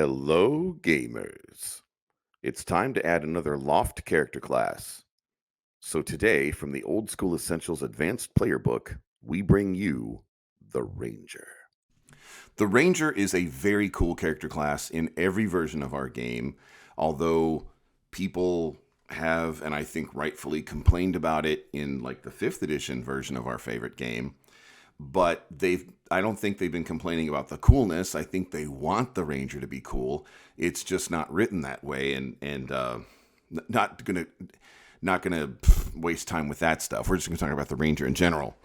Hello, gamers. It's time to add another LOFT character class. So today, from the Old School Essentials Advanced Player Book, we bring you the Ranger. The Ranger is a very cool character class in every version of our game, although people have, and I think rightfully, complained about it in like the 5th edition version of our favorite game. But I don't think they've been complaining about the coolness. I think they want the Ranger to be cool. It's just not written that way, and not gonna waste time with that stuff. We're just gonna talk about the Ranger in general.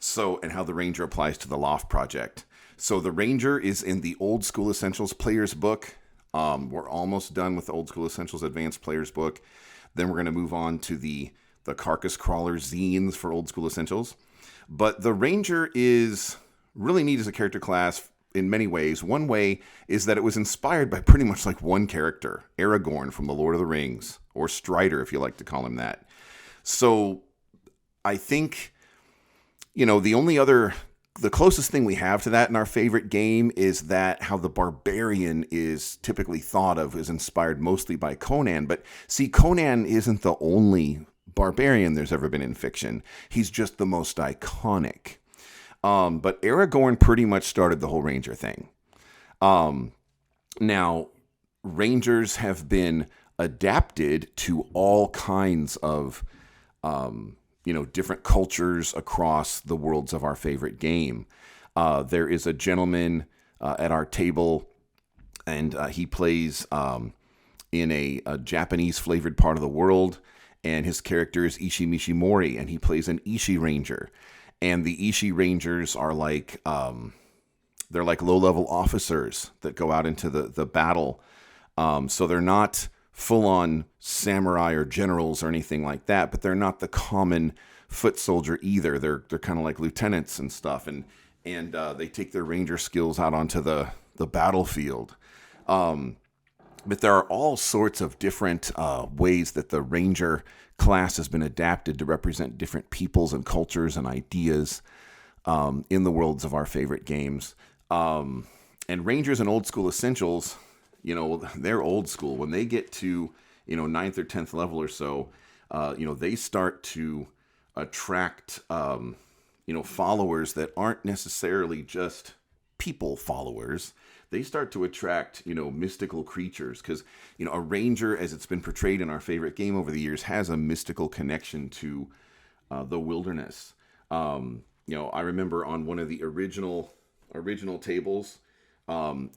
So, and how the Ranger applies to the LOFT project. So the Ranger is in the Old School Essentials Players Book. We're almost done with the Old School Essentials Advanced Players Book. Then we're going to move on to the Carcass Crawler zines for Old School Essentials. But the Ranger is really neat as a character class in many ways. One way is that it was inspired by pretty much like one character, Aragorn from The Lord of the Rings, or Strider if you like to call him that. So I think, the closest thing we have to that in our favorite game is that how the barbarian is typically thought of is inspired mostly by Conan. But see, Conan isn't the only barbarian there's ever been in fiction. He's just the most iconic. But Aragorn pretty much started the whole Ranger thing. Now, Rangers have been adapted to all kinds of different cultures across the worlds of our favorite game. There is a gentleman at our table, and he plays in a Japanese flavored part of the world, and his character is Ishi Mishimori, and he plays an Ishi Ranger. And the Ishi Rangers are like they're like low-level officers that go out into the battle. So they're not full-on samurai or generals or anything like that, but they're not the common foot soldier either. They're kind of like lieutenants and stuff, and they take their ranger skills out onto the battlefield. But there are all sorts of different ways that the ranger class has been adapted to represent different peoples and cultures and ideas in the worlds of our favorite games. And Rangers and Old School Essentials, they're old school. When they get to, 9th or 10th level or so, they start to attract, followers that aren't necessarily just people followers. They start to attract, mystical creatures. Because, a ranger, as it's been portrayed in our favorite game over the years, has a mystical connection to the wilderness. I remember on one of the original tables,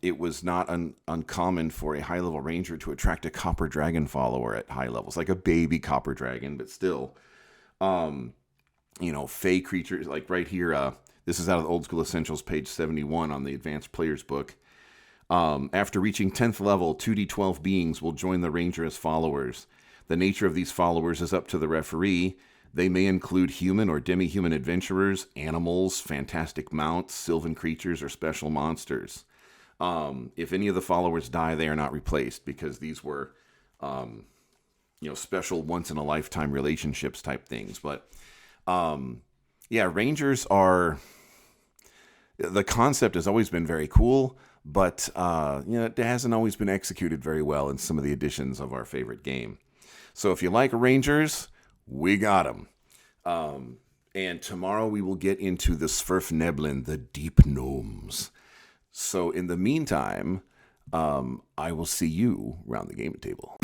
it was not uncommon for a high-level ranger to attract a copper dragon follower at high levels, like a baby copper dragon, but still, fey creatures, like right here, this is out of the Old School Essentials, page 71 on the Advanced Players Book. After reaching 10th level, 2d12 beings will join the ranger as followers. The nature of these followers is up to the referee. They may include human or demi-human adventurers, animals, fantastic mounts, sylvan creatures, or special monsters. If any of the followers die, they are not replaced, because these were, special once-in-a-lifetime relationships type things. But, Rangers are... The concept has always been very cool, but, it hasn't always been executed very well in some of the editions of our favorite game. So if you like Rangers, we got them. And tomorrow we will get into the Sverfneblin, the deep gnomes. So in the meantime, I will see you around the gaming table.